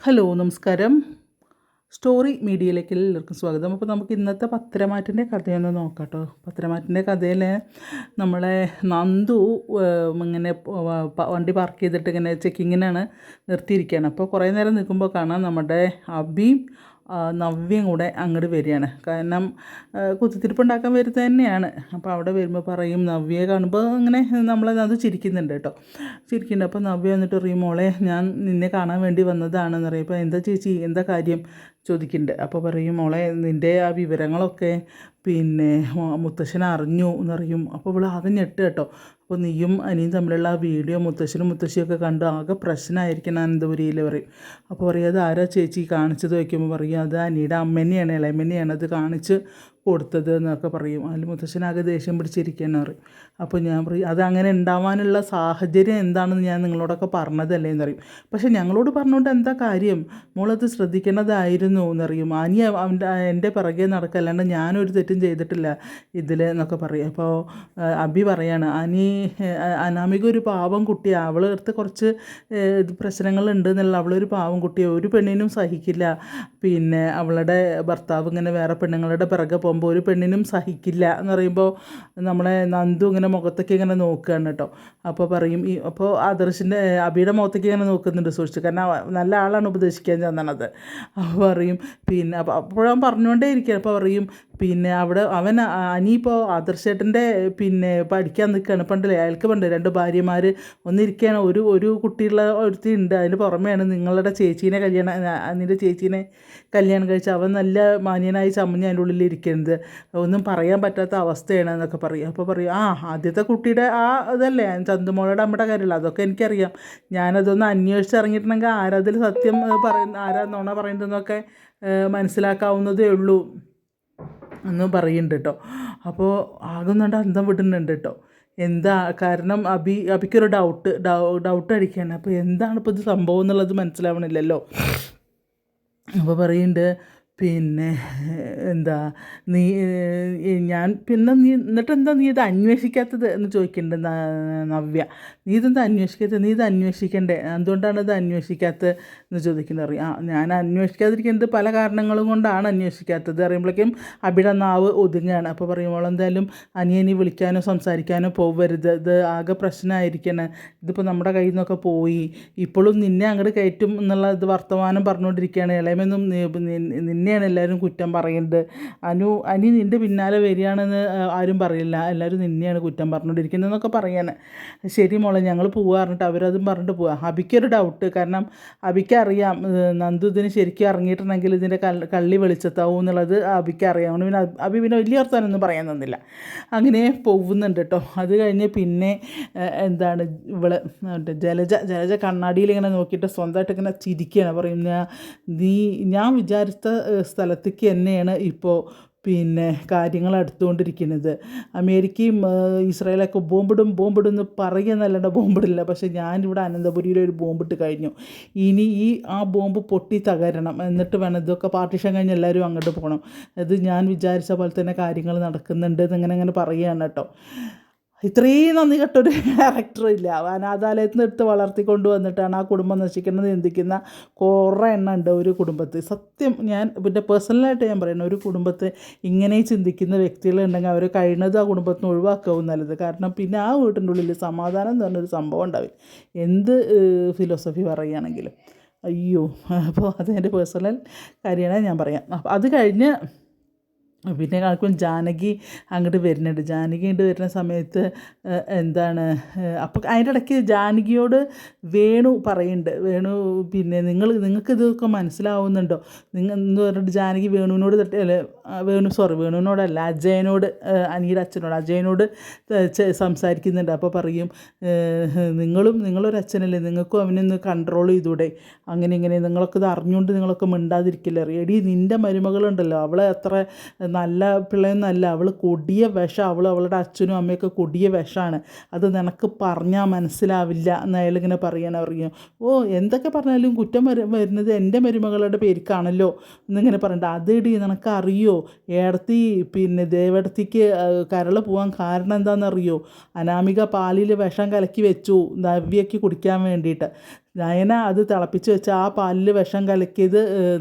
Hello, നമസ്കാരം. Story മീഡിയയിലേക്ക് എല്ലാവർക്കും സ്വാഗതം. അപ്പോൾ നമുക്ക് ഇന്നത്തെ പത്തരമാറ്റിൻ്റെ കഥയൊന്ന് നോക്കാം കേട്ടോ. പത്തരമാറ്റിൻ്റെ കഥയിൽ നമ്മളെ നന്ദു ഇങ്ങനെ വണ്ടി പാർക്ക് ചെയ്തിട്ട് ഇങ്ങനെ ചെക്കിങ്ങിനാണ് നിർത്തിയിരിക്കുകയാണ്. അപ്പോൾ കുറേ നേരം നിൽക്കുമ്പോൾ കാണാം നമ്മുടെ അബിയും നവ്യയും കൂടെ അങ്ങോട്ട് വരികയാണ്. കാരണം കുത്തിത്തിരിപ്പുണ്ടാക്കാൻ വരുന്നത് തന്നെയാണ്. അപ്പോൾ അവിടെ വരുമ്പോൾ പറയും, നവ്യയെ കാണുമ്പോൾ അങ്ങനെ അത് ചിരിക്കുന്നുണ്ട് കേട്ടോ. ചിരിക്കുന്നുണ്ട്. അപ്പോൾ നവ്യ വന്നിട്ട് പറയും, മോളെ ഞാൻ നിന്നെ കാണാൻ വേണ്ടി വന്നതാണെന്ന് പറയും. അപ്പോൾ എന്താ ചേച്ചി, എന്താ കാര്യം ചോദിക്കുന്നുണ്ട്. അപ്പോൾ പറയും, മോളെ നിൻ്റെ ആ വിവരങ്ങളൊക്കെ മുത്തശ്ശൻ അറിഞ്ഞു എന്നറിയും. അപ്പോൾ ഇവിടെ ആകെ ഞെട്ട് കേട്ടോ. അപ്പോൾ നീയും അനിയും തമ്മിലുള്ള ആ വീഡിയോ മുത്തശ്ശനും മുത്തശ്ശിയൊക്കെ കണ്ട് ആകെ പ്രശ്നമായിരിക്കണം അനന്തപുരിയിൽ പറയും. അപ്പോൾ പറയും, അത് ആരാ ചേച്ചി കാണിച്ചത് വയ്ക്കുമ്പോൾ പറയും, അത് അനിയുടെ അമ്മനെയാണ്, ഇളയമ്മനെയാണ് അത് കാണിച്ച് കൊടുത്തത് എന്നൊക്കെ പറയും. അതിൽ മുത്തശ്ശനാകെ ദേഷ്യം പിടിച്ചിരിക്കുകയെന്ന് പറയും. അപ്പോൾ ഞാൻ പറയും, അതങ്ങനെ ഉണ്ടാവാനുള്ള സാഹചര്യം എന്താണെന്ന് ഞാൻ നിങ്ങളോടൊക്കെ പറഞ്ഞതല്ലേ എന്നറിയും. പക്ഷേ ഞങ്ങളോട് പറഞ്ഞുകൊണ്ട് എന്താ കാര്യം, മോളത് ശ്രദ്ധിക്കേണ്ടതായിരുന്നു എന്നറിയും. അനി എൻ്റെ പിറകെ നടക്കുക, അല്ലാണ്ട് ഞാനൊരു തെറ്റും ചെയ്തിട്ടില്ല ഇതിൽ എന്നൊക്കെ പറയും. അപ്പോൾ അബി പറയാണ്, അനാമിക ഒരു പാവം കുട്ടിയാണ്, അവളടുത്ത് കുറച്ച് പ്രശ്നങ്ങളുണ്ട് എന്നുള്ള, അവളൊരു പാവം കുട്ടിയാണ്, ഒരു പെണ്ണിനും സഹിക്കില്ല. അവളുടെ ഭർത്താവ് ഇങ്ങനെ വേറെ പെണ്ണുങ്ങളുടെ പിറകെ പോകുമ്പോൾ ഒരു പെണ്ണിനും സഹിക്കില്ല എന്ന് പറയുമ്പോൾ നമ്മളെ നന്ദു ഇങ്ങനെ മുഖത്തേക്ക് ഇങ്ങനെ നോക്കുകയാണ് കേട്ടോ. അപ്പോൾ പറയും, അപ്പോൾ ആദർശിൻ്റെ അബിയുടെ മുഖത്തേക്ക് ഇങ്ങനെ നോക്കുന്നുണ്ട് സൂക്ഷിച്ചു, കാരണം നല്ല ആളാണ് ഉപദേശിക്കാൻ ചെന്നത്. അപ്പോൾ പറയും അപ്പോൾ അപ്പോഴും പറഞ്ഞുകൊണ്ടേ ഇരിക്കുക. അപ്പോൾ പറയും, അവിടെ അനിയിപ്പോൾ ആദർശേട്ടൻ്റെ പഠിക്കാൻ നിൽക്കുകയാണ്. പണ്ടല്ലേ അയാൾക്ക് പണ്ട് 2 ഭാര്യമാർ ഒന്നിരിക്കുകയാണ്. ഒരു കുട്ടിയുള്ള ഒരുത്തി ഉണ്ട്. അതിന് പുറമെയാണ് നിങ്ങളുടെ ചേച്ചീനെ നിൻ്റെ ചേച്ചീനെ കല്യാണം കഴിച്ച് അവൻ നല്ല മാന്യനായി ചമ്മഞ്ഞ് അതിൻ്റെ ഉള്ളിൽ ഇരിക്കുന്നത്, ഒന്നും പറയാൻ പറ്റാത്ത അവസ്ഥയാണ് എന്നൊക്കെ പറയും. അപ്പോൾ പറയും, ആദ്യത്തെ കുട്ടിയുടെ ഇതല്ലേ ചന്തുമോളുടെ അമ്മയുടെ കാര്യമല്ല, അതൊക്കെ എനിക്കറിയാം, ഞാനതൊന്ന് അന്വേഷിച്ചിറങ്ങിയിട്ടുണ്ടെങ്കിൽ ആരതിൽ സത്യം ആരാ നുണ പറയുന്നതെന്നൊക്കെ മനസ്സിലാക്കാവുന്നതേ ഉള്ളൂ എന്ന് പറയുന്നുണ്ട് കേട്ടോ. അപ്പോൾ ആകുന്നുണ്ട് അന്തം വിടുന്നുണ്ട് കേട്ടോ. എന്താ കാരണം, അബിക്കൊരു ഡൗട്ട് അടിക്കുകയാണ്. അപ്പോൾ എന്താണ് ഇപ്പോൾ ഇത് സംഭവം എന്നുള്ളത് മനസ്സിലാവണില്ലല്ലോ. അപ്പോൾ പറയുന്നുണ്ട്, എന്താ നീ എന്നിട്ടെന്താ നീ ഇത് അന്വേഷിക്കാത്തത് എന്ന് ചോദിക്കുന്നുണ്ട് നവ്യ. നീ ഇതെന്താ അന്വേഷിക്കാത്തത്, നീ ഇത് അന്വേഷിക്കണ്ടേ, എന്തുകൊണ്ടാണ് ഇത് അന്വേഷിക്കാത്തത് എന്ന് ചോദിക്കുന്നത്. അറിയാം, ഞാൻ അന്വേഷിക്കാതിരിക്കുന്നത് പല കാരണങ്ങളും കൊണ്ടാണ് അന്വേഷിക്കാത്തത് അറിയുമ്പോഴേക്കും അബിയുടെ നാവ് ഒതുങ്ങുകയാണ്. അപ്പോൾ പറയുമ്പോൾ എന്തായാലും അനിയനി വിളിക്കാനോ സംസാരിക്കാനോ പോവരുത്, ഇത് ആകെ പ്രശ്നമായിരിക്കണം, ഇതിപ്പോൾ നമ്മുടെ കയ്യിൽ നിന്നൊക്കെ പോയി, ഇപ്പോഴും നിന്നെ അങ്ങോട്ട് കയറ്റും എന്നുള്ള ഇത് വർത്തമാനം പറഞ്ഞുകൊണ്ടിരിക്കുകയാണ്. ഇളയമൊന്നും നിന്നെയാണ് എല്ലാവരും കുറ്റം പറയുന്നത്, അനി നിൻ്റെ പിന്നാലെ വരികയാണെന്ന് ആരും പറയില്ല, എല്ലാവരും നിന്നെയാണ് കുറ്റം പറഞ്ഞുകൊണ്ടിരിക്കുന്നതെന്നൊക്കെ പറയാൻ. ശരി മോളെ, ഞങ്ങൾ പറഞ്ഞിട്ട് അവരതും പറഞ്ഞിട്ട് പോവാം. അബിക്കൊരു ഡൗട്ട്, കാരണം അബിക്കറിയാം നന്ദു ഇതിന് ശരിക്കും ഇറങ്ങിയിട്ടുണ്ടെങ്കിൽ ഇതിൻ്റെ കള്ളി വെളിച്ചത്താവും എന്നുള്ളത് അബിക്കറിയാം. അബി വലിയ വർത്താനൊന്നും പറയാൻ തന്നില്ല, അങ്ങനെ പോകുന്നുണ്ട് കേട്ടോ. അത് കഴിഞ്ഞ് എന്താണ് ജലജ കണ്ണാടിയിൽ ഇങ്ങനെ നോക്കിയിട്ട് സ്വന്തമായിട്ട് ഇങ്ങനെ ചിരിക്കുകയാണ്. പറയും, ഞാൻ വിചാരിച്ച സ്ഥലത്തേക്ക് തന്നെയാണ് ഇപ്പോൾ കാര്യങ്ങൾ എടുത്തുകൊണ്ടിരിക്കുന്നത്. അമേരിക്കയും ഇസ്രായേലൊക്കെ ബോംബിടും എന്ന് പറയുന്നല്ലാണ്ട് ബോംബിടില്ല. പക്ഷേ ഞാനിവിടെ അനന്തപുരിയിൽ ഒരു ബോംബിട്ട് കഴിഞ്ഞു, ഇനി ആ ബോംബ് പൊട്ടി തകരണം, എന്നിട്ട് വേണം ഇതൊക്കെ പാർട്ടീഷൻ കഴിഞ്ഞ് എല്ലാവരും അങ്ങോട്ട് പോകണം. അത് ഞാൻ വിചാരിച്ച പോലെ തന്നെ കാര്യങ്ങൾ നടക്കുന്നുണ്ട് എന്നിങ്ങനെ പറയുകയാണ് കേട്ടോ. ഇത്രയും നന്ദി കെട്ടൊരു ക്യാരക്ടറില്ല. അനാഥാലയത്തിൽ നിന്ന് എടുത്ത് വളർത്തിക്കൊണ്ട് വന്നിട്ടാണ് ആ കുടുംബം നശിക്കുന്നത് ചിന്തിക്കുന്ന കുറേ എണ്ണം ഉണ്ട് ഒരു കുടുംബത്തിൽ. സത്യം ഞാൻ പേഴ്സണലായിട്ട് ഞാൻ പറയുന്നത്, ഒരു കുടുംബത്തെ ഇങ്ങനെ ചിന്തിക്കുന്ന വ്യക്തികളുണ്ടെങ്കിൽ അവർ കഴിയുന്നത് ആ കുടുംബത്തിന് ഒഴിവാക്കാവും നല്ലത്. കാരണം ആ വീട്ടിൻ്റെ ഉള്ളിൽ സമാധാനം എന്ന് പറഞ്ഞൊരു സംഭവം ഉണ്ടാവില്ല, എന്ത് ഫിലോസഫി പറയുകയാണെങ്കിലും. അയ്യോ, അപ്പോൾ അത് എൻ്റെ പേഴ്സണൽ കാര്യമാണ് ഞാൻ പറയാം. അപ്പോൾ അത് കഴിഞ്ഞ് ആർക്കും ജാനകി അങ്ങോട്ട് വരുന്നുണ്ട്. ജാനകി ഇങ്ങോട്ട് വരുന്ന സമയത്ത് എന്താണ്, അപ്പോൾ അതിൻ്റെ ഇടയ്ക്ക് ജാനകിയോട് വേണു പറയുന്നുണ്ട്, നിങ്ങൾക്ക് ഇതൊക്കെ മനസ്സിലാവുന്നുണ്ടോ എന്ന് പറഞ്ഞിട്ട് ജാനകി വേണുവിനോട് വേണുവിനോടല്ല അജയനോട്, അനിയുടെ അച്ഛനോട് അജയനോട് സംസാരിക്കുന്നുണ്ട്. അപ്പോൾ പറയും, നിങ്ങളൊരു അച്ഛനല്ലേ, നിങ്ങൾക്കും അവനൊന്ന് കൺട്രോൾ ചെയ്തൂടെ, അങ്ങനെ നിങ്ങളൊക്കെ ഇത് അറിഞ്ഞുകൊണ്ട് നിങ്ങളൊക്കെ മിണ്ടാതിരിക്കില്ല. എടി, നിൻ്റെ മരുമകളുണ്ടല്ലോ, അവളെ അത്ര നല്ല പിള്ളയൊന്നുമല്ല, അവൾ കൊടിയ വിഷം, അവളുടെ അച്ഛനും അമ്മയൊക്കെ കൊടിയ വിഷമാണ്, അത് നിനക്ക് പറഞ്ഞാൽ മനസ്സിലാവില്ല എന്ന് അയാളിങ്ങനെ പറയും. എന്തൊക്കെ പറഞ്ഞാലും കുറ്റം വരുന്നത് എൻ്റെ മരുമകളുടെ പേരിക്കാണല്ലോ എന്നിങ്ങനെ പറഞ്ഞിട്ട്, അതിടി നിനക്കറിയോ ഏടത്തി ദേവടത്തിക്ക് കരൾ പോകാൻ കാരണം എന്താണെന്നറിയോ, അനാമിക പാലിൽ വിഷം കലക്കി വെച്ചു നവ്യയ്ക്ക് കുടിക്കാൻ വേണ്ടിയിട്ട്, നയന അത് തിളപ്പിച്ച് വെച്ച് ആ പാലിൽ വിഷം കലക്കിയത്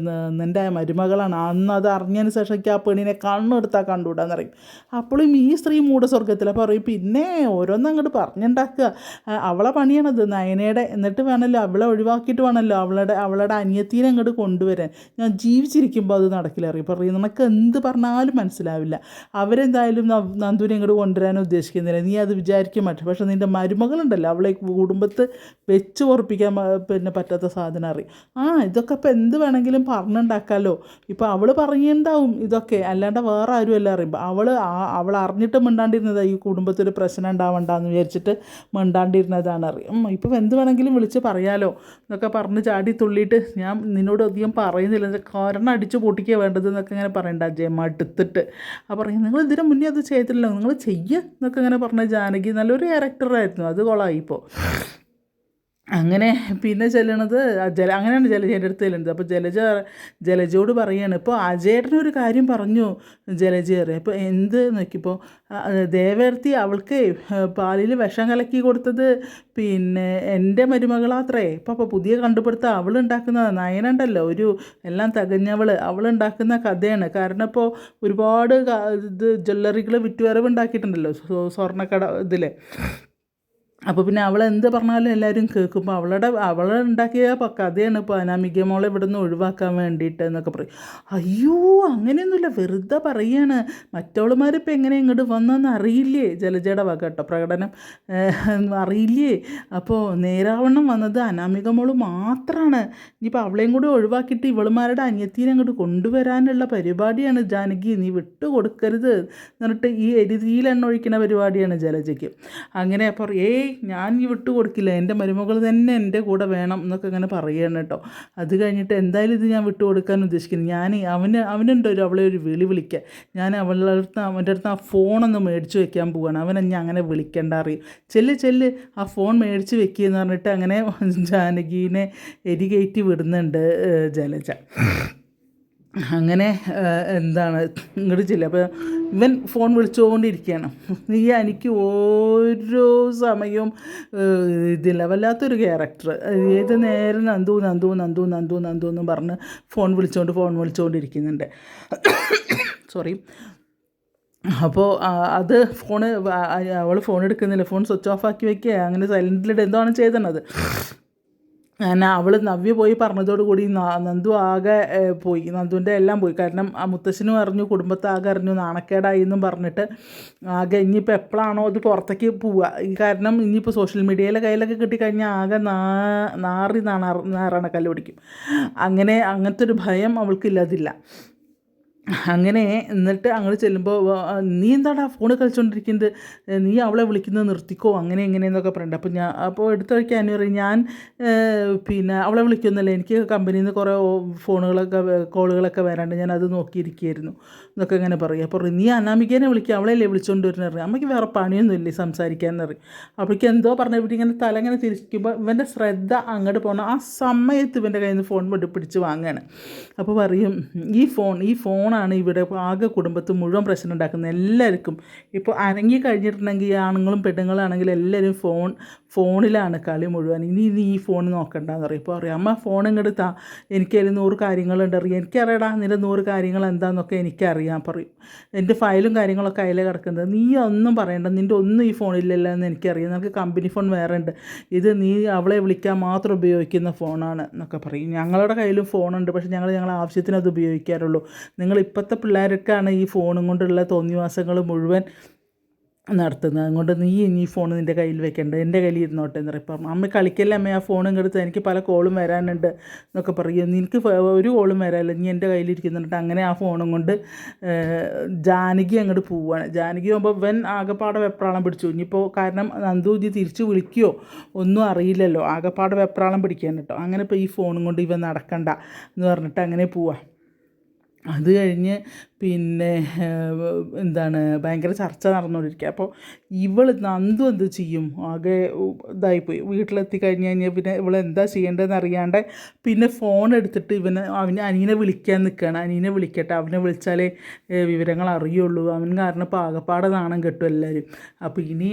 നിൻ്റെ മരുമകളാണ്. അന്ന് അത് അറിഞ്ഞതിന് ശേഷം എനിക്ക് ആ പെണ്ണിനെ കണ്ണെടുത്താൽ കണ്ടുകൂടാന്ന് പറയും. അപ്പോഴും ഈ സ്ത്രീ മൂഢസ്വർഗ്ഗത്തിൽ പറയും പിന്നെ ഓരോന്നും അങ്ങോട്ട് പറഞ്ഞുണ്ടാക്കുക. അവളെ പണിയാണത് നയനയുടെ. എന്നിട്ട് വേണമല്ലോ അവളെ ഒഴിവാക്കിയിട്ട് വേണമല്ലോ അവളുടെ അനിയത്തീനെ അങ്ങോട്ട് കൊണ്ടുവരാൻ. ഞാൻ ജീവിച്ചിരിക്കുമ്പോൾ അത് നടക്കില്ല പറയും. നിനക്ക് എന്ത് പറഞ്ഞാലും മനസ്സിലാവില്ല. അവരെന്തായാലും നന്ദുവിനെ ഇങ്ങോട്ട് കൊണ്ടുവരാൻ ഉദ്ദേശിക്കുന്നില്ല. നീ അത് വിചാരിക്കും മറ്റു. പക്ഷേ നിൻ്റെ മരുമകളുണ്ടല്ലോ അവളെ കുടുംബത്ത് വെച്ച് ഉറപ്പിക്കാൻ പറ്റാത്ത സാധനം അറിയും. ഇതൊക്കെ ഇപ്പോൾ എന്ത് വേണമെങ്കിലും പറഞ്ഞുണ്ടാക്കാമല്ലോ. ഇപ്പോൾ അവൾ പറഞ്ഞിട്ടുണ്ടാവും ഇതൊക്കെ, അല്ലാണ്ട് വേറെ ആരുമല്ല അറിയുമ്പോൾ. അവൾ അറിഞ്ഞിട്ട് മിണ്ടാണ്ടിരുന്നതാണ് ഈ കുടുംബത്തിൽ പ്രശ്നം ഉണ്ടാവണ്ടെന്ന് വിചാരിച്ചിട്ട് മിണ്ടാണ്ടിരുന്നതാണ് അറിയും. ഇപ്പോൾ എന്ത് വേണമെങ്കിലും വിളിച്ച് പറയാലോ എന്നൊക്കെ പറഞ്ഞ് ചാടി തുള്ളിയിട്ട് ഞാൻ നിന്നോട് അധികം പറയുന്നില്ല, കാരണം അടിച്ച് പൊട്ടിക്കുക വേണ്ടത് എന്നൊക്കെ ഇങ്ങനെ പറയണ്ട ജയമ എടുത്തിട്ട്. പറയും നിങ്ങൾ ഇതിന് മുന്നേ അത് ചെയ്തിട്ടില്ല, നിങ്ങൾ ചെയ്യുക എന്നൊക്കെ ഇങ്ങനെ പറഞ്ഞ ജാനകി നല്ലൊരു ക്യാരക്ടറായിരുന്നു. അത് കൊളായിപ്പോൾ. അങ്ങനെ പിന്നെ ചെല്ലണത് അങ്ങനെയാണ് ജലജേൻ്റെ അടുത്ത് ചെല്ലുന്നത്. അപ്പോൾ ജലജയോട് പറയാണ്, ഇപ്പോൾ അജയേട്ടനൊരു കാര്യം പറഞ്ഞു ജലജേറെ. അപ്പോൾ എന്ത് നോക്കിയപ്പോൾ ദേവേർത്തി അവൾക്ക് പാലിൽ വിഷം കലക്കി കൊടുത്തത് പിന്നെ എൻ്റെ മരുമകളാത്രേ. അപ്പോൾ പുതിയ കണ്ടുപിടുത്തം അവളുണ്ടാക്കുന്ന നയനുണ്ടല്ലോ, ഒരു എല്ലാം തികഞ്ഞവൾ, അവളുണ്ടാക്കുന്ന കഥയാണ്. കാരണം ഇപ്പോൾ ഒരുപാട് ജ്വല്ലറികൾ വിറ്റുവരവ് ഉണ്ടാക്കിയിട്ടുണ്ടല്ലോ സ്വർണ്ണക്കട ഇതിൽ. അപ്പോൾ പിന്നെ അവളെന്ത് പറഞ്ഞാലും എല്ലാവരും കേൾക്കുമ്പോൾ അവളുണ്ടാക്കിയ കഥയാണ് ഇപ്പോൾ അനാമിക മോളെ ഇവിടെ നിന്ന് ഒഴിവാക്കാൻ വേണ്ടിയിട്ട് എന്നൊക്കെ പറയും. അയ്യോ അങ്ങനെയൊന്നുമില്ല, വെറുതെ പറയുകയാണ്. മറ്റവളുമാരിപ്പോൾ എങ്ങനെ ഇങ്ങോട്ട് വന്നതെന്ന് അറിയില്ലേ? ജലജയുടെ വക കേട്ടോ പ്രകടനം അറിയില്ലേ? അപ്പോൾ നേരാവണ്ണം വന്നത് അനാമിക മോള് മാത്രമാണ്. ഇനിയിപ്പോൾ അവളെയും കൂടി ഒഴിവാക്കിയിട്ട് ഇവളുമാരുടെ അനിയത്തീനെ അങ്ങോട്ട് കൊണ്ടുവരാനുള്ള പരിപാടിയാണ് ജാനകി, നീ വിട്ടു കൊടുക്കരുത് എന്നിട്ട് ഈ എരിതിയിൽ ഒഴിക്കുന്ന പരിപാടിയാണ് ജലജയ്ക്ക്. അങ്ങനെ അപ്പോൾ ഞാൻ ഈ വിട്ടു കൊടുക്കില്ല, എൻ്റെ മരുമകൾ തന്നെ എൻ്റെ കൂടെ വേണം എന്നൊക്കെ ഇങ്ങനെ പറയുകയാണ് കേട്ടോ. അത് കഴിഞ്ഞിട്ട് എന്തായാലും ഇത് ഞാൻ വിട്ടു കൊടുക്കാൻ ഉദ്ദേശിക്കുന്നു. ഞാൻ അവനുണ്ടോ അവളെ ഒരു വിളിക്കുക. ഞാൻ അവൻ്റെ അടുത്ത് ആ ഫോണൊന്ന് മേടിച്ച് വെക്കാൻ പോവുകയാണ്. അവനെന്നെ അങ്ങനെ വിളിക്കേണ്ട അറിയും. ചെല്ല് ആ ഫോൺ മേടിച്ച് വെക്കുകയെന്ന് പറഞ്ഞിട്ട് അങ്ങനെ ജാനകീനെ എരികയറ്റി വിടുന്നുണ്ട് ജലജ. അങ്ങനെ എന്താണ് ഇങ്ങോട്ട് ചെല്ലുക. അപ്പോൾ ഇവൻ ഫോൺ വിളിച്ചുകൊണ്ടിരിക്കുകയാണ്. നീ എനിക്ക് ഓരോ സമയവും ഇതില്ല, വല്ലാത്തൊരു ക്യാരക്ടർ. ഏത് നേരം നന്ദു എന്നും പറഞ്ഞ് ഫോൺ വിളിച്ചുകൊണ്ടിരിക്കുന്നുണ്ട്. സോറി. അപ്പോൾ അത് അവൾ ഫോൺ എടുക്കുന്നില്ല, ഫോൺ സ്വിച്ച് ഓഫ് ആക്കി വയ്ക്കുക, അങ്ങനെ സൈലൻറ്റിലിട്ട് എന്താണ് ചെയ്തത്. അവൾ നവ്യ പോയി പറഞ്ഞതോടുകൂടി നന്ദു ആകെ പോയി, നന്ദുവിൻ്റെ എല്ലാം പോയി. കാരണം ആ മുത്തശ്ശനും അറിഞ്ഞു, കുടുംബത്തെ ആകെ അറിഞ്ഞു, നാണക്കേടായി എന്നും പറഞ്ഞിട്ട് ആകെ ഇനിയിപ്പോൾ എപ്പോഴാണോ അത് പുറത്തേക്ക് പോവുക. കാരണം ഇനിയിപ്പോൾ സോഷ്യൽ മീഡിയയിലെ കയ്യിലൊക്കെ കിട്ടിക്കഴിഞ്ഞാൽ ആകെ നാറാണ് കല്ല് പിടിക്കും. അങ്ങനത്തെ ഒരു ഭയം അവൾക്കില്ലാതില്ല. അങ്ങനെ എന്നിട്ട് അങ്ങോട്ട് ചെല്ലുമ്പോൾ നീ എന്താടാ ഫോണിൽ കളിച്ചുകൊണ്ടിരിക്കുന്നത്, നീ അവളെ വിളിക്കുന്നത് നിർത്തിക്കോ അങ്ങനെ എങ്ങനെയെന്നൊക്കെ പറയണ്ട. അപ്പോൾ എടുത്തു വയ്ക്കാൻ പറയും, ഞാൻ പിന്നെ അവളെ വിളിക്കുന്നില്ല, എനിക്ക് കമ്പനിയിൽ നിന്ന് കുറേ കോളുകളൊക്കെ വരാണ്ട് ഞാൻ അത് നോക്കിയിരിക്കുകയായിരുന്നു എന്നൊക്കെ ഇങ്ങനെ പറയും. അപ്പോൾ നീ അനാമികേനെ വിളിക്കുക, അവളെയല്ലേ വിളിച്ചുകൊണ്ട് വരുന്നത് അറിയാം, അമ്മയ്ക്ക് വേറെ പണിയൊന്നുമില്ലേ സംസാരിക്കാമെന്ന് പറയും. അപ്പോഴേക്ക് എന്തോ പറഞ്ഞ ഇവിടെ ഇങ്ങനെ തലങ്ങനെ തിരിക്കുമ്പോൾ ഇവൻ്റെ ശ്രദ്ധ അങ്ങോട്ട് പോകണം. ആ സമയത്ത് ഇവൻ്റെ കയ്യിൽ നിന്ന് ഫോൺ പിടിച്ച് വാങ്ങുകയാണ്. അപ്പോൾ പറയും ഈ ഫോണാണ് ഇവിടെ ആകെ കുടുംബത്തിൽ മുഴുവൻ പ്രശ്നം ഉണ്ടാക്കുന്നത് എല്ലാവർക്കും. ഇപ്പോൾ അനങ്ങി കഴിഞ്ഞിട്ടുണ്ടെങ്കിൽ ആണുങ്ങളും പെണ്ണുങ്ങളാണെങ്കിലും എല്ലാവരും ഫോണിലാണ് കളി മുഴുവൻ. ഇനി ഈ ഫോൺ നോക്കണ്ടെന്ന് പറയും. ഇപ്പോൾ പറയും അമ്മ ഫോൺ ഇങ്ങോട്ട് താ, എനിക്കതിൽ 100 കാര്യങ്ങളുണ്ട് അറിയാം. എനിക്കറിയടാ നിൻ്റെ 100 കാര്യങ്ങൾ എന്താണെന്നൊക്കെ എനിക്കറിയാം പറയും. എൻ്റെ ഫയലും കാര്യങ്ങളൊക്കെ അതിൽ കിടക്കുന്നത്, നീ ഒന്നും പറയണ്ട, നിൻ്റെ ഒന്നും ഈ ഫോണില്ലല്ലോ എന്ന് എനിക്കറിയാം, നിനക്ക് കമ്പനി ഫോൺ വേറെ ഉണ്ട്, ഇത് നീ അവളെ വിളിക്കാൻ മാത്രം ഉപയോഗിക്കുന്ന ഫോണാണ് എന്നൊക്കെ പറയും. ഞങ്ങളുടെ കയ്യിലും ഫോണുണ്ട്, പക്ഷേ ഞങ്ങളുടെ ആവശ്യത്തിന് അത് ഉപയോഗിക്കാറുള്ളൂ. ഇപ്പോഴത്തെ പിള്ളേർക്കാണ് ഈ ഫോണും കൊണ്ടുള്ള തോന്നിവാസങ്ങൾ മുഴുവൻ നടത്തുന്നത്. അതുകൊണ്ട് നീ ഇനി ഫോൺ നിൻ്റെ കയ്യിൽ വെക്കേണ്ട, എൻ്റെ കയ്യിൽ ഇരുന്നോട്ടെ എന്ന് പറയും. ഇപ്പം അമ്മ കളിക്കല്ലേ അമ്മ ആ ഫോണും എടുത്ത്, എനിക്ക് പല കോളും വരാനുണ്ട് എന്നൊക്കെ പറയും. നിനക്ക് ഒരു കോളും വരാനില്ല, നീ എൻ്റെ കയ്യിലിരിക്കുന്നുണ്ട്. അങ്ങനെ ആ ഫോണും കൊണ്ട് ജാനകി അങ്ങോട്ട് പോവുകയാണ്. ജാനകി പോകുമ്പോൾ ഇവൻ ആകെപ്പാടെ വെപ്രാളം പിടിച്ചു. ഇനിയിപ്പോൾ കാരണം നന്ദു ഇനി തിരിച്ച് വിളിക്കുകയോ ഒന്നും അറിയില്ലല്ലോ, ആകെപ്പാടെ വെപ്രാളം പിടിക്കാൻ കേട്ടോ. അങ്ങനെ ഇപ്പോൾ ഈ ഫോണും കൊണ്ട് ഇവൻ നടക്കണ്ട എന്ന് പറഞ്ഞിട്ട് അങ്ങനെ പോവാം. അത് കഴിഞ്ഞ് പിന്നെ എന്താണ് ഭയങ്കര ചർച്ച നടന്നുകൊണ്ടിരിക്കുക. അപ്പോൾ നന്ദു എന്ത് ചെയ്യും, ആകെ ഇതായിപ്പോയി. വീട്ടിലെത്തി കഴിഞ്ഞാൽ പിന്നെ ഇവളെന്താ ചെയ്യേണ്ടതെന്ന് അറിയാണ്ട് പിന്നെ ഫോൺ എടുത്തിട്ട് അനീനെ വിളിക്കാൻ നിൽക്കുകയാണ്. അനീനെ വിളിക്കട്ടെ, അവനെ വിളിച്ചാലേ വിവരങ്ങൾ അറിയുള്ളൂ, അവൻ കാരണം ഇപ്പോൾ ആകെപ്പാടെ നാണം കെട്ടും എല്ലാവരും. അപ്പോൾ ഇനി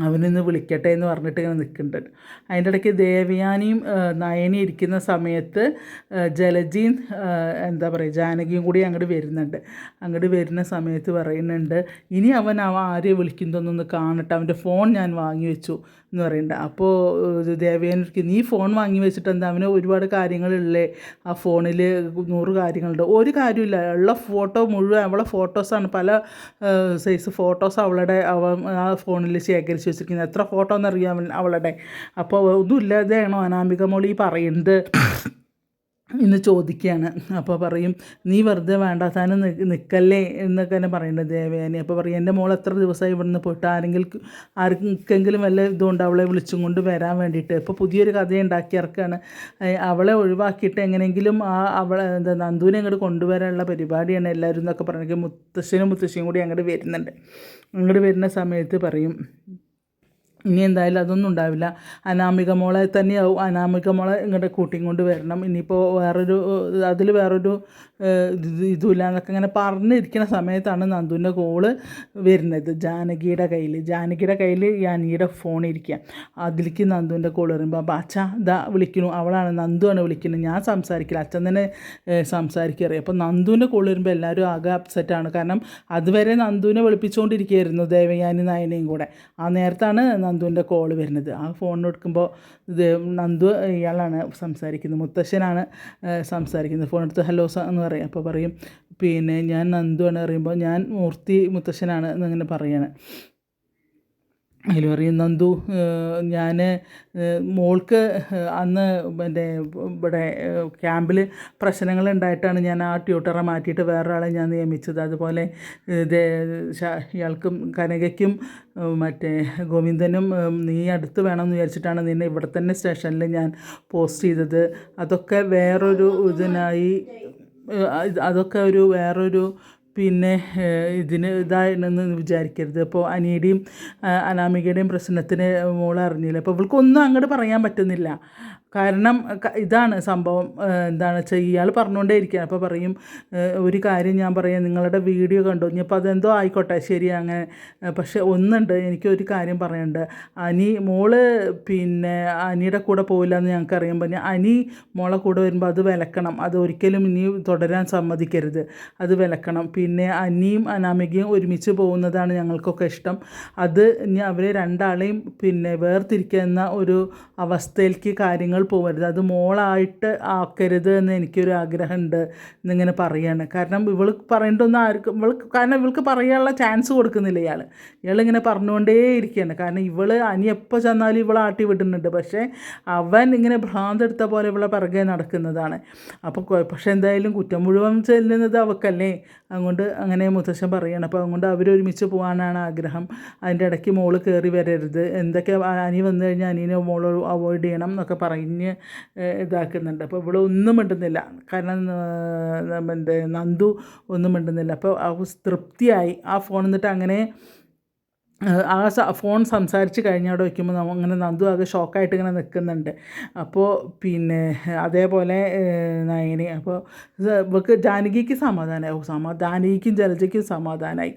അവനിന്ന് വിളിക്കട്ടെ എന്ന് പറഞ്ഞിട്ട് ഇങ്ങനെ നിൽക്കുന്നുണ്ട്. അതിൻ്റെ ഇടയ്ക്ക് ദേവയാനിയും നയനി ഇരിക്കുന്ന സമയത്ത് ജലജയും എന്താ പറയുക ജാനകിയും കൂടി അങ്ങോട്ട് വരുന്നുണ്ട്. അങ്ങോട്ട് വരുന്ന സമയത്ത് പറയുന്നുണ്ട്, ഇനി അവൻ ആരെ വിളിക്കുന്നതൊന്നൊന്ന് കാണട്ടെ, അവൻ്റെ ഫോൺ ഞാൻ വാങ്ങി വെച്ചു എന്ന് പറയുന്നുണ്ട്. അപ്പോൾ ദേവയാനിക്ക്, നീ ഫോൺ വാങ്ങി വെച്ചിട്ട് എന്താ, അവന് ഒരുപാട് കാര്യങ്ങളില്ലേ ആ ഫോണിൽ, 100 കാര്യങ്ങളുണ്ട്. ഒരു കാര്യമില്ല, ഉള്ള ഫോട്ടോ മുഴുവൻ അവളെ ഫോട്ടോസാണ്, പല സൈസ് ഫോട്ടോസ് ആ ഫോണിൽ ശേഖരിച്ച് വെച്ചിരിക്കുന്നത്. എത്ര ഫോട്ടോ എന്നറിയാം അവളുടെ. അപ്പോൾ ഒന്നും ഇല്ലാതെയാണോ അനാമിക മോളി പറയുന്നത് എന്ന് ചോദിക്കുകയാണ്. അപ്പോൾ പറയും, നീ വെറുതെ വേണ്ടാത്താനും നിൽക്കല്ലേ എന്നൊക്കെ തന്നെ പറയുന്നത് ദേവയാനി. അപ്പോൾ പറയും, എൻ്റെ മോൾ എത്ര ദിവസമായി ഇവിടുന്ന് പോയിട്ട്, ആർക്കെങ്കിലും വല്ല ഇതുകൊണ്ട് അവളെ വിളിച്ചും കൊണ്ട് വരാൻ വേണ്ടിയിട്ട്. ഇപ്പോൾ പുതിയൊരു കഥ ഉണ്ടാക്കി ഇറക്കുകയാണ്. അവളെ ഒഴിവാക്കിയിട്ട് എങ്ങനെയെങ്കിലും അവളെ നന്ദുവിനെ അങ്ങോട്ട് കൊണ്ടുവരാനുള്ള പരിപാടിയാണ് എല്ലാവരും എന്നൊക്കെ പറഞ്ഞെങ്കിൽ മുത്തശ്ശിയും കൂടി അങ്ങോട്ട് വരുന്നുണ്ട്. അങ്ങോട്ട് വരുന്ന സമയത്ത് പറയും, ഇനി എന്തായാലും അതൊന്നും ഉണ്ടാവില്ല, അനാമിക മോളെ തന്നെയാവും, അനാമിക മോളെ ഇങ്ങോട്ട് കൂട്ടിയും കൊണ്ട് വരണം, ഇനിയിപ്പോൾ അതിൽ വേറൊരു ഇതുമില്ല എന്നൊക്കെ ഇങ്ങനെ പറഞ്ഞിരിക്കുന്ന സമയത്താണ് നന്ദുവിൻ്റെ കോള് വരുന്നത് ജാനകിയുടെ കയ്യിൽ ഈ അനിയുടെ ഫോൺ ഇരിക്കുക. അതിലേക്ക് നന്ദുവിൻ്റെ കോള് വരുമ്പോൾ, അപ്പോൾ അച്ഛാ ഇതാ വിളിക്കുന്നു, അവളാണ്, നന്ദുവാണ് വിളിക്കുന്നത്, ഞാൻ സംസാരിക്കില്ല, അച്ഛൻ തന്നെ സംസാരിക്കാറ്. അപ്പോൾ നന്ദുവിൻ്റെ കോള് വരുമ്പോൾ എല്ലാവരും ആകെ അപ്സെറ്റാണ്. കാരണം അതുവരെ നന്ദുവിനെ വിളിപ്പിച്ചുകൊണ്ടിരിക്കുകയായിരുന്നു ദേവയാനി നയനയും കൂടെ. ആ നേരത്താണ് നന്ദുവിൻ്റെ കോള് വരുന്നത്. ആ ഫോൺ എടുക്കുമ്പോൾ നന്ദു ഇയാളാണ് സംസാരിക്കുന്നത്, മുത്തശ്ശനാണ് സംസാരിക്കുന്നത്. ഫോൺ എടുത്ത് ഹലോ എന്ന് പറയും. അപ്പോൾ പറയും, പിന്നെ ഞാൻ നന്ദുവാണ് പറയുമ്പോൾ, ഞാൻ മൂർത്തി മുത്തശ്ശനാണ് എന്നിങ്ങനെ പറയാണ്. അതിൽ പറയും, നന്ദു, ഞാൻ മോൾക്ക് അന്ന് ഇവിടെ ക്യാമ്പിൽ പ്രശ്നങ്ങളുണ്ടായിട്ടാണ് ഞാൻ ആ ട്യൂട്ടറെ മാറ്റിയിട്ട് വേറൊരാളെ ഞാൻ നിയമിച്ചത്. അതുപോലെ ഇയാൾക്കും കനകയ്ക്കും മറ്റേ ഗോവിന്ദനും നീ അടുത്ത് വേണമെന്ന് വിചാരിച്ചിട്ടാണ് നിന്നെ ഇവിടെ തന്നെ സ്റ്റേഷനിൽ ഞാൻ പോസ്റ്റ് ചെയ്തത്. അതൊക്കെ വേറൊരു ഇതിനായി, അതൊക്കെ വേറൊരു പിന്നെ ഇതിന് ഇതാണെന്ന് വിചാരിക്കരുത്. അപ്പോൾ അനിയുടെയും അനാമികയുടെയും പ്രശ്നത്തിന് മോൾ അറിഞ്ഞില്ല. അപ്പോൾ ഇവൾക്കൊന്നും അങ്ങോട്ട് പറയാൻ പറ്റുന്നില്ല. കാരണം ഇതാണ് സംഭവം. എന്താണ് വെച്ചാൽ ഇയാൾ പറഞ്ഞുകൊണ്ടേ ഇരിക്കുകയാണ്. അപ്പോൾ പറയും, ഒരു കാര്യം ഞാൻ പറയാം, നിങ്ങളുടെ വീഡിയോ കണ്ടു, ഇനിയിപ്പോൾ അതെന്തോ ആയിക്കോട്ടെ ശരി അങ്ങനെ, പക്ഷേ ഒന്നുണ്ട്, എനിക്കൊരു കാര്യം പറയാനുണ്ട്. മോള് പിന്നെ അനിയുടെ കൂടെ പോയില്ല എന്ന് ഞങ്ങൾക്കറിയാൻ പറഞ്ഞാൽ, അനി മോളെ കൂടെ വരുമ്പോൾ അത് വിലക്കണം, അത് ഒരിക്കലും ഇനി തുടരാൻ സമ്മതിക്കരുത്, അത് വിലക്കണം. പിന്നെ അനിയും അനാമികയും ഒരുമിച്ച് പോകുന്നതാണ് ഞങ്ങൾക്കൊക്കെ ഇഷ്ടം. അത് ഇനി അവരെ രണ്ടാളെയും പിന്നെ വേർതിരിക്കുന്ന ഒരു അവസ്ഥയിലേക്ക് കാര്യങ്ങൾ പോകരുത്, അത് മോളായിട്ട് ആക്കരുത് എന്ന് എനിക്കൊരു ആഗ്രഹമുണ്ട് എന്നിങ്ങനെ പറയാണ്. കാരണം ഇവൾ പറയേണ്ടതൊന്നും കാരണം ഇവൾക്ക് പറയാനുള്ള ചാൻസ് കൊടുക്കുന്നില്ല ഇയാളിങ്ങനെ പറഞ്ഞുകൊണ്ടേ ഇരിക്കുകയാണ്. കാരണം അനി എപ്പോൾ ചെന്നാലും ഇവളെ ആട്ടി വിടുന്നുണ്ട്, പക്ഷേ അവൻ ഇങ്ങനെ ഭ്രാന്തെടുത്ത പോലെ ഇവളെ പിറകെ നടക്കുന്നതാണ്. അപ്പോൾ പക്ഷേ എന്തായാലും കുറ്റം മുഴുവൻ ചെല്ലുന്നത് അവൾക്കല്ലേ, അതുകൊണ്ട് അങ്ങനെ മുത്തശ്ശൻ പറയുകയാണ്. അപ്പോൾ അതുകൊണ്ട് അവരൊരുമിച്ച് പോകാനാണ് ആഗ്രഹം. അതിൻ്റെ ഇടയ്ക്ക് മോള് കയറി വരരുത്, എന്തൊക്കെ അനി വന്നു കഴിഞ്ഞാൽ അനീനെ മോള് അവോയ്ഡ് ചെയ്യണം എന്നൊക്കെ പറഞ്ഞ് ഇതാക്കുന്നുണ്ട്. അപ്പോൾ ഇവിടെ ഒന്നും മിണ്ടുന്നില്ല. കാരണം നന്ദു ഒന്നും മിണ്ടുന്നില്ല. അപ്പോൾ തൃപ്തിയായി ആ ഫോൺ എന്നിട്ട് അങ്ങനെ ഫോൺ സംസാരിച്ച് കഴിഞ്ഞ് അവിടെ വയ്ക്കുമ്പോൾ അങ്ങനെ നന്ദു ആകെ ഷോക്കായിട്ട് ഇങ്ങനെ നിൽക്കുന്നുണ്ട്. അപ്പോൾ പിന്നെ അതേപോലെ നയനി, അപ്പോൾ ഇവർക്ക് ജാനകിക്ക് സമാധാനമായി, ജാനകിക്കും ജലജയ്ക്കും സമാധാനമായി.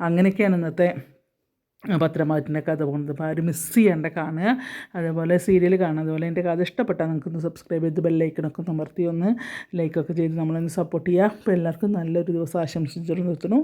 അങ്ങനെയൊക്കെയാണ് ഇന്നത്തെ പത്രമാറ്റിൻ്റെ കഥ പോകുന്നത്. അപ്പോൾ ആരും മിസ് ചെയ്യേണ്ട കാണുക, അതേപോലെ സീരിയൽ കാണുക. അതുപോലെ എൻ്റെ കഥ ഇഷ്ടപ്പെട്ടാൽ നിങ്ങൾക്കൊന്ന് സബ്സ്ക്രൈബ് ചെയ്ത് ബെല്ലൈക്കണൊക്കെ അമർത്തി ഒന്ന് ലൈക്കൊക്കെ ചെയ്ത് നമ്മളൊന്ന് സപ്പോർട്ട് ചെയ്യുക. അപ്പോൾ എല്ലാവർക്കും നല്ലൊരു ദിവസം ആശംസിച്ചു നിർത്തുന്നു.